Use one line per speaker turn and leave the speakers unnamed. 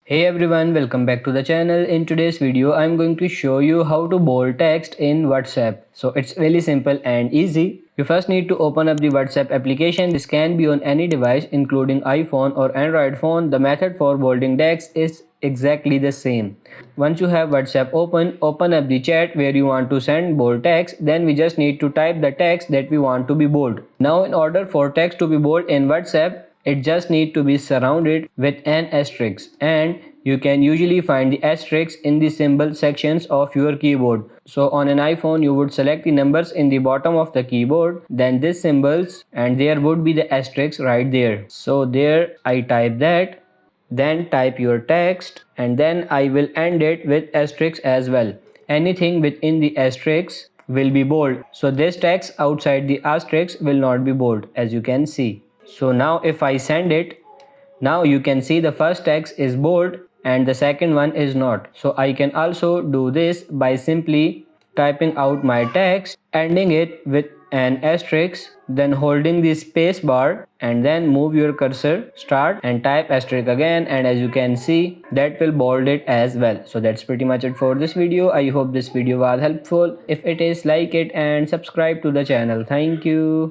Hey everyone, welcome back to the channel. In today's video, I'm going to show you how to bold text in WhatsApp. So it's really simple and easy. You first need to open up the WhatsApp application. This can be on any device including iPhone or Android phone. The method for bolding text is exactly the same. Once you have WhatsApp open up the chat where you want to send bold text. Then we just need to type the text that we want to be bold. Now in order for text to be bold in WhatsApp, it just need to be surrounded with an asterisk, and you can usually find the asterisk in the symbol sections of your keyboard. So on an iPhone you would select the numbers in the bottom of the keyboard, then these symbols, and there would be the asterisk right there. So there I type that, then type your text, and then I will end it with asterisk as well. Anything within the asterisk will be bold, so this text outside the asterisk will not be bold, as you can see. So now if I send it, now you can see the first text is bold and the second one is not. So I can also do this by simply typing out my text, ending it with an asterisk, then holding the space bar and then move your cursor, start and type asterisk again, and as you can see that will bold it as well. So that's pretty much it for this video. I hope this video was helpful. If it is, like it and subscribe to the channel. Thank you.